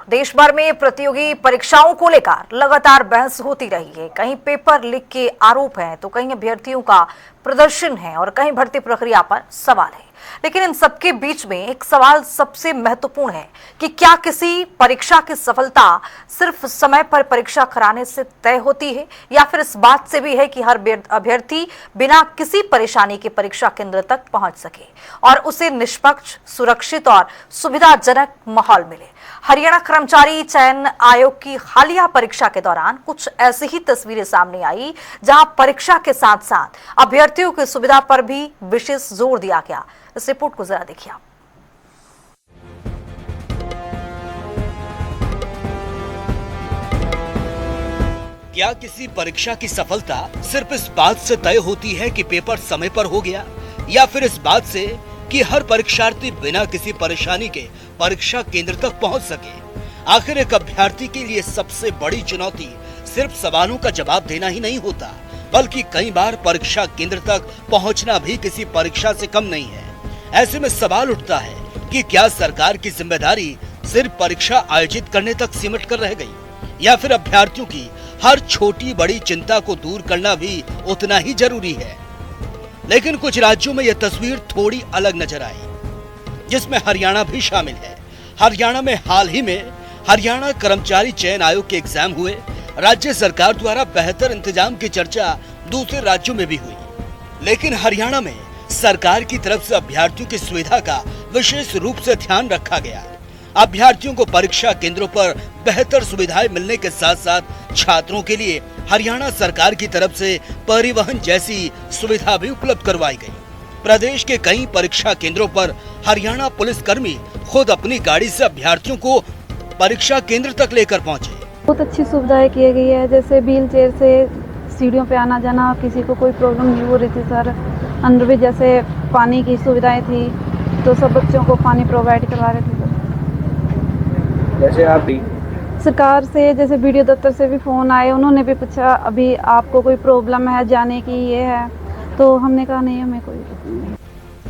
देश भर में प्रतियोगी परीक्षाओं को लेकर लगातार बहस होती रही है। कहीं पेपर लीक के आरोप हैं तो कहीं अभ्यर्थियों का प्रदर्शन है और कहीं भर्ती प्रक्रिया पर सवाल है। लेकिन इन सबके बीच में एक सवाल सबसे महत्वपूर्ण है कि क्या किसी परीक्षा की सफलता सिर्फ समय पर परीक्षा कराने से तय होती है या फिर इस बात से भी है कि हर अभ्यर्थी बिना किसी परेशानी के परीक्षा केंद्र तक पहुंच सके और उसे निष्पक्ष, सुरक्षित और सुविधाजनक माहौल मिले। हरियाणा कर्मचारी चयन आयोग की हालिया परीक्षा के दौरान कुछ ऐसी ही तस्वीरें सामने आई जहां परीक्षा के साथ साथ अभ्यर्थियों की सुविधा पर भी विशेष जोर दिया गया। इस रिपोर्ट को जरा देखिए आप। क्या किसी परीक्षा की सफलता सिर्फ इस बात से तय होती है कि पेपर समय पर हो गया या फिर इस बात से कि हर परीक्षार्थी बिना किसी परेशानी के परीक्षा केंद्र तक पहुंच सके? आखिर एक अभ्यर्थी के लिए सबसे बड़ी चुनौती सिर्फ सवालों का जवाब देना ही नहीं होता, बल्कि कई बार परीक्षा केंद्र तक पहुंचना भी किसी परीक्षा से कम नहीं है। ऐसे में सवाल उठता है कि क्या सरकार की जिम्मेदारी सिर्फ परीक्षा आयोजित करने तक सिमट कर रह गई या फिर अभ्यर्थियों की हर छोटी बड़ी चिंता को दूर करना भी उतना ही जरूरी है। लेकिन कुछ राज्यों में यह तस्वीर थोड़ी अलग नजर आई, जिसमें हरियाणा भी शामिल है। हरियाणा में हाल ही में हरियाणा कर्मचारी चयन आयोग के एग्जाम हुए। राज्य सरकार द्वारा बेहतर इंतजाम की चर्चा दूसरे राज्यों में भी हुई, लेकिन हरियाणा में सरकार की तरफ से अभ्यर्थियों की सुविधा का विशेष रूप से ध्यान रखा गया। अभ्यर्थियों को परीक्षा केंद्रों पर बेहतर सुविधाएं मिलने के साथ साथ छात्रों के लिए हरियाणा सरकार की तरफ से परिवहन जैसी सुविधा भी उपलब्ध करवाई गई। प्रदेश के कई परीक्षा केंद्रों पर हरियाणा पुलिस कर्मी खुद अपनी गाड़ी से अभ्यर्थियों को परीक्षा केंद्र तक लेकर पहुंचे। बहुत अच्छी सुविधाएं की गई है, जैसे व्हील चेयर से सीढ़ियों पे आना जाना, किसी को कोई प्रॉब्लम नहीं हो रही थी सर। अंदर भी जैसे पानी की सुविधाएं थी तो सब बच्चों को पानी प्रोवाइड करवा रहे थे। जैसे आप भी सरकार से जैसे वीडियो दफ्तर से भी फोन आए, उन्होंने भी पूछा अभी आपको कोई प्रॉब्लम है जाने की, ये है, तो हमने कहा नहीं हमें कोई नहीं।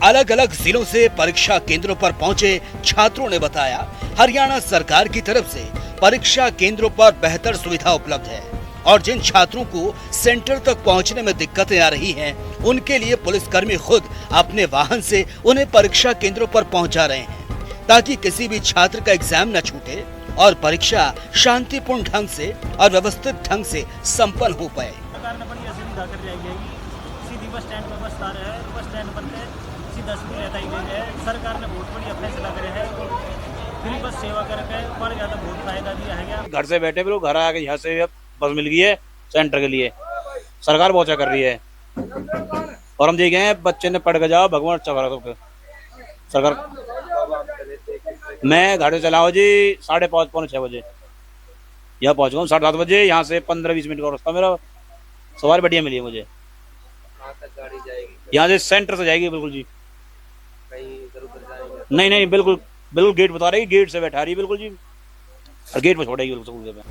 अलग अलग जिलों से परीक्षा केंद्रों पर पहुंचे छात्रों ने बताया हरियाणा सरकार की तरफ से परीक्षा केंद्रों पर बेहतर सुविधा उपलब्ध है और जिन छात्रों को सेंटर तक पहुंचने में दिक्कतें आ रही हैं, उनके लिए पुलिसकर्मी खुद अपने वाहन से उन्हें परीक्षा केंद्रों पर पहुंचा रहे हैं ताकि किसी भी छात्र का एग्जाम न छूटे और परीक्षा शांतिपूर्ण ढंग से और व्यवस्थित ढंग से संपन्न हो पाए। सरकार ने बड़ी सुविधा कर दी है, सीधी बस स्टैंड पर बस आ रहा है, बस स्टैंड पर सीधा रहता ही नहीं है। सरकार ने बहुत बढ़िया फैसला करे है, फ्री बस सेवा करके पर ज्यादा बहुत फायदा दिया है। घर से बैठे भी लोग घर आके यहाँ से बस मिल गई है सेंटर के लिए, सरकार बहुत अच्छा कर रही है। और हम देखे हैं बच्चे ने पढ़ के जाओ भगवान अच्छा करा सरकार। मैं गाड़ी चलाओ जी 5:30 पौने 6 बजे यहाँ पहुँच गया हूँ। 7:30 बजे यहाँ से 15-20 मिनट का रास्ता मेरा। सवारी बढ़िया मिली है मुझे। यहाँ से सेंटर से जाएगी बिल्कुल जी, नहीं बिल्कुल गेट बता रही, गेट से बैठा रही बिल्कुल जी, और गेट पर छोड़ेगी बिल्कुल।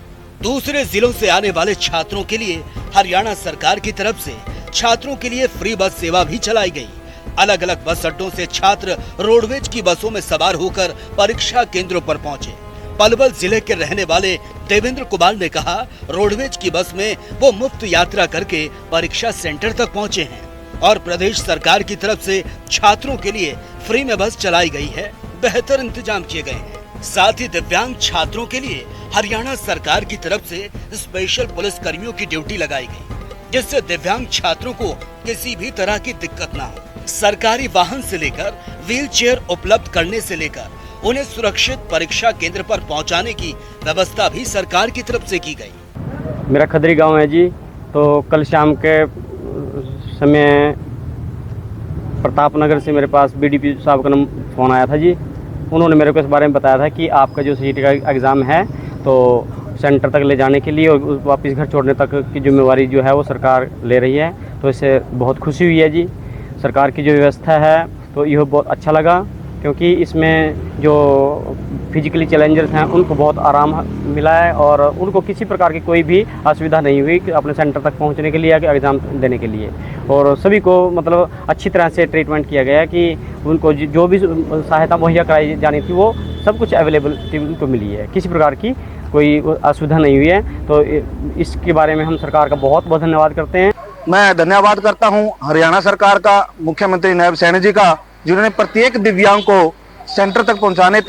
दूसरे जिलों से आने वाले छात्रों के लिए हरियाणा सरकार की तरफ से छात्रों के लिए फ्री बस सेवा भी चलाई गई। अलग अलग बस अड्डों से छात्र रोडवेज की बसों में सवार होकर परीक्षा केंद्रों पर पहुंचे। पलवल जिले के रहने वाले देवेंद्र कुमार ने कहा रोडवेज की बस में वो मुफ्त यात्रा करके परीक्षा सेंटर तक पहुंचे हैं और प्रदेश सरकार की तरफ से छात्रों के लिए फ्री में बस चलाई गई है, बेहतर इंतजाम किए गए हैं। साथ ही दिव्यांग छात्रों के लिए हरियाणा सरकार की तरफ से स्पेशल पुलिस कर्मियों की ड्यूटी लगाई गई, जिससे दिव्यांग छात्रों को किसी भी तरह की दिक्कत न हो। सरकारी वाहन से लेकर व्हील चेयर उपलब्ध करने से लेकर उन्हें सुरक्षित परीक्षा केंद्र पर पहुंचाने की व्यवस्था भी सरकार की तरफ से की गई। मेरा खदरी गांव है जी, तो कल शाम के समय प्रताप नगर से मेरे पास बीडीपी साहब का फोन आया था जी। उन्होंने मेरे को इस बारे में बताया था कि आपका जो सीटी का एग्ज़ाम है तो सेंटर तक ले जाने के लिए और वापस घर छोड़ने तक की जिम्मेवारी जो है वो सरकार ले रही है। तो इससे बहुत खुशी हुई है जी। सरकार की जो व्यवस्था है तो यह बहुत अच्छा लगा क्योंकि इसमें जो फिजिकली चैलेंजर्स हैं उनको बहुत आराम मिला है और उनको किसी प्रकार की कोई भी असुविधा नहीं हुई कि अपने सेंटर तक पहुंचने के लिए या एग्ज़ाम देने के लिए। और सभी को मतलब अच्छी तरह से ट्रीटमेंट किया गया कि उनको जो भी सहायता मुहैया कराई जानी थी वो सब कुछ अवेलेबिलिटी उनको मिली है, किसी प्रकार की कोई असुविधा नहीं हुई है। तो इसके बारे में हम सरकार का बहुत बहुत धन्यवाद करते हैं। मैं धन्यवाद करता हूं हरियाणा सरकार का, मुख्यमंत्री नायब सैनी जी का, जिन्होंने प्रत्येक दिव्यांग को सेंटर तक पहुंचाने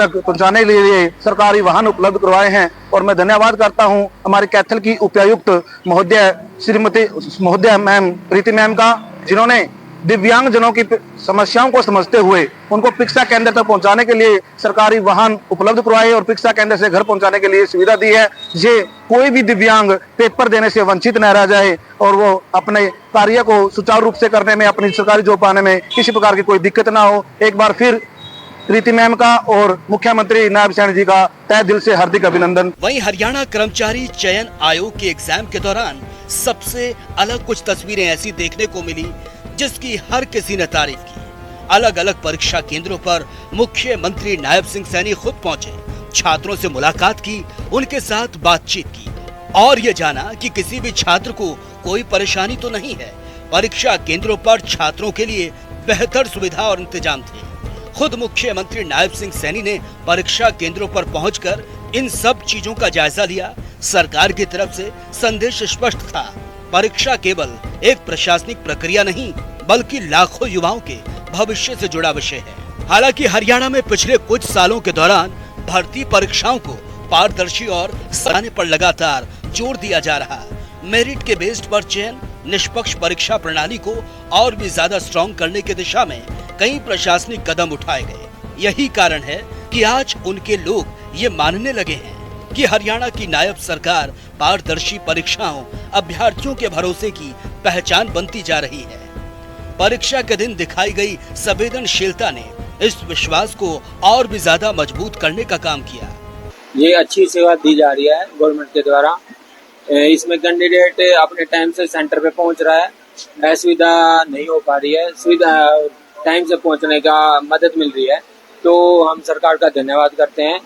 के लिए सरकारी वाहन उपलब्ध करवाए हैं। और मैं धन्यवाद करता हूं हमारे कैथल की उपायुक्त महोदया मैम प्रीति मैम का, जिन्होंने दिव्यांग जनों की समस्याओं को समझते हुए उनको परीक्षा केंद्र तक पहुंचाने के लिए सरकारी वाहन उपलब्ध करवाए और परीक्षा केंद्र से घर पहुंचाने के लिए सुविधा दी है, जिसे कोई भी दिव्यांग पेपर देने से वंचित न रह जाए और वो अपने कार्य को सुचारू रूप से करने में, अपनी सरकारी जॉब पाने में किसी प्रकार की कोई दिक्कत ना हो। एक बार फिर प्रीति मैम का और मुख्यमंत्री नायब सैनी जी का तहे दिल से हार्दिक अभिनंदन। वहीं हरियाणा कर्मचारी चयन आयोग के एग्जाम के दौरान सबसे अलग कुछ तस्वीरें ऐसी देखने को मिली जिसकी हर किसी ने तारीफ की। अलग अलग परीक्षा केंद्रों पर मुख्यमंत्री नायब सिंह सैनी खुद पहुंचे, छात्रों से मुलाकात की, उनके साथ बातचीत की और ये जाना कि किसी भी छात्र को कोई परेशानी तो नहीं है। परीक्षा केंद्रों पर छात्रों के लिए बेहतर सुविधा और इंतजाम थे। खुद मुख्यमंत्री नायब सिंह सैनी ने परीक्षा केंद्रों पर पहुंचकर इन सब चीजों का जायजा लिया। सरकार की तरफ से संदेश स्पष्ट था, परीक्षा केवल एक प्रशासनिक प्रक्रिया नहीं बल्कि लाखों युवाओं के भविष्य से जुड़ा विषय है। हालांकि हरियाणा में पिछले कुछ सालों के दौरान भर्ती परीक्षाओं को पारदर्शी और सराहने पर लगातार जोर दिया जा रहा। मेरिट के बेस्ड पर चयन, निष्पक्ष परीक्षा प्रणाली को और भी ज्यादा स्ट्रॉन्ग करने की दिशा में कई प्रशासनिक कदम उठाए गए। यही कारण है कि आज उनके लोग ये मानने लगे हैं कि हरियाणा की नायब सरकार पारदर्शी परीक्षाओं, अभ्यर्थियों के भरोसे की पहचान बनती जा रही है। परीक्षा के दिन दिखाई गई संवेदनशीलता ने इस विश्वास को और भी ज्यादा मजबूत करने का काम किया। ये अच्छी सेवा दी जा रही है गवर्नमेंट के द्वारा। इसमें कैंडिडेट अपने टाइम से सेंटर पे पहुंच रहा है, असुविधा नहीं हो पा रही है, सुविधा टाइम से पहुंचने का मदद मिल रही है। तो हम सरकार का धन्यवाद करते हैं।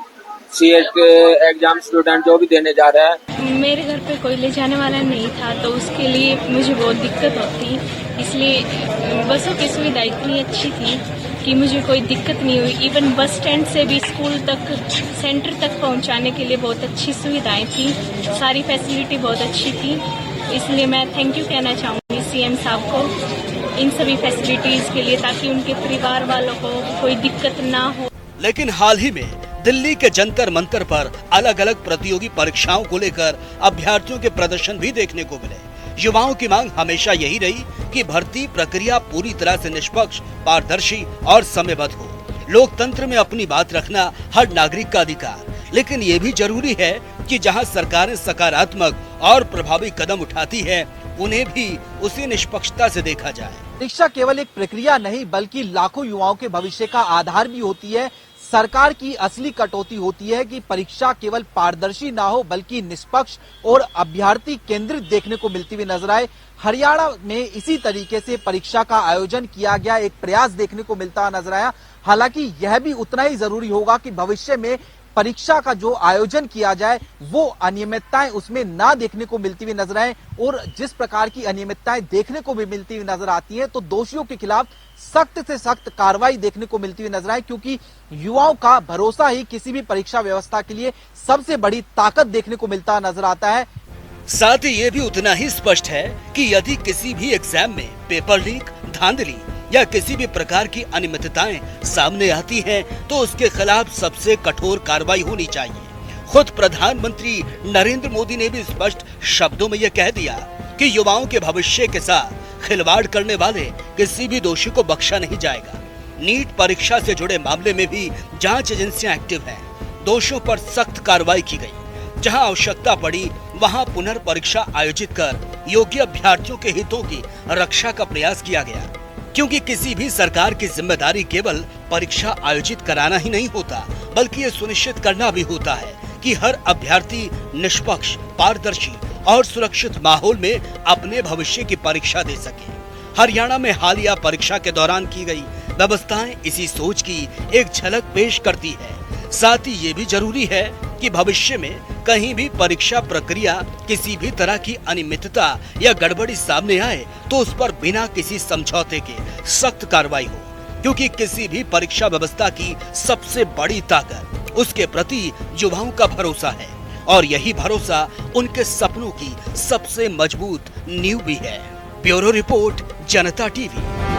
सीएट एग्जाम स्टूडेंट जो भी देने जा रहा है, मेरे घर पे कोई ले जाने वाला नहीं था तो उसके लिए मुझे बहुत दिक्कत होती, इसलिए बसों की सुविधा इतनी अच्छी थी कि मुझे कोई दिक्कत नहीं हुई। इवन बस स्टैंड से भी स्कूल तक, सेंटर तक पहुंचाने के लिए बहुत अच्छी सुविधाएं थी, सारी फैसिलिटी बहुत अच्छी थी। इसलिए मैं थैंक यू कहना चाहूँगी सीएम साहब को इन सभी फैसिलिटीज के लिए, ताकि उनके परिवार वालों को कोई दिक्कत ना हो। लेकिन हाल ही में दिल्ली के जंतर मंतर पर अलग अलग प्रतियोगी परीक्षाओं को लेकर अभ्यर्थियों के प्रदर्शन भी देखने को मिले। युवाओं की मांग हमेशा यही रही कि भर्ती प्रक्रिया पूरी तरह से निष्पक्ष, पारदर्शी और समयबद्ध हो। लोकतंत्र में अपनी बात रखना हर नागरिक का अधिकार, लेकिन ये भी जरूरी है कि जहां सरकारें सकारात्मक और प्रभावी कदम उठाती है उन्हें भी उसी निष्पक्षता से देखा जाए। परीक्षा केवल एक प्रक्रिया नहीं बल्कि लाखों युवाओं के भविष्य का आधार भी होती है। सरकार की असली कटौती होती है कि परीक्षा केवल पारदर्शी ना हो बल्कि निष्पक्ष और अभ्यर्थी केंद्रित देखने को मिलती हुई नजर आए। हरियाणा में इसी तरीके से परीक्षा का आयोजन किया गया, एक प्रयास देखने को मिलता नजर आया। हालांकि यह भी उतना ही जरूरी होगा कि भविष्य में परीक्षा का जो आयोजन किया जाए वो अनियमितताएं उसमें ना देखने को मिलती हुई नजर आए, और जिस प्रकार की अनियमितताएं देखने को भी मिलती हुई नजर आती है तो दोषियों के खिलाफ सख्त से सख्त कार्रवाई देखने को मिलती हुई नजर आए, क्योंकि युवाओं का भरोसा ही किसी भी परीक्षा व्यवस्था के लिए सबसे बड़ी ताकत देखने को मिलता नजर आता है। साथ ही ये भी उतना ही स्पष्ट है कि यदि किसी भी एग्जाम में पेपर लीक, धांधली या किसी भी प्रकार की अनियमितताएं सामने आती हैं तो उसके खिलाफ सबसे कठोर कार्रवाई होनी चाहिए। खुद प्रधानमंत्री नरेंद्र मोदी ने भी स्पष्ट शब्दों में यह कह दिया कि युवाओं के भविष्य के साथ खिलवाड़ करने वाले किसी भी दोषी को बख्शा नहीं जाएगा। नीट परीक्षा से जुड़े मामले में भी जांच एजेंसियां एक्टिव हैं। दोषियों पर सख्त कार्रवाई की गई। जहां आवश्यकता पड़ी वहां पुनर्परीक्षा आयोजित कर योग्य अभ्यर्थियों के हितों की रक्षा का प्रयास किया गया, क्योंकि किसी भी सरकार की जिम्मेदारी केवल परीक्षा आयोजित कराना ही नहीं होता बल्कि ये सुनिश्चित करना भी होता है कि हर अभ्यर्थी निष्पक्ष, पारदर्शी और सुरक्षित माहौल में अपने भविष्य की परीक्षा दे सके। हरियाणा में हालिया परीक्षा के दौरान की गई व्यवस्थाएं इसी सोच की एक झलक पेश करती है। साथ ही ये भी जरूरी है कि भविष्य में कहीं भी परीक्षा प्रक्रिया किसी भी तरह की अनियमितता या गड़बड़ी सामने आए तो उस पर बिना किसी समझौते के सख्त कार्रवाई हो, क्योंकि किसी भी परीक्षा व्यवस्था की सबसे बड़ी ताकत उसके प्रति युवाओं का भरोसा है और यही भरोसा उनके सपनों की सबसे मजबूत नींव भी है। ब्यूरो रिपोर्ट, जनता टीवी।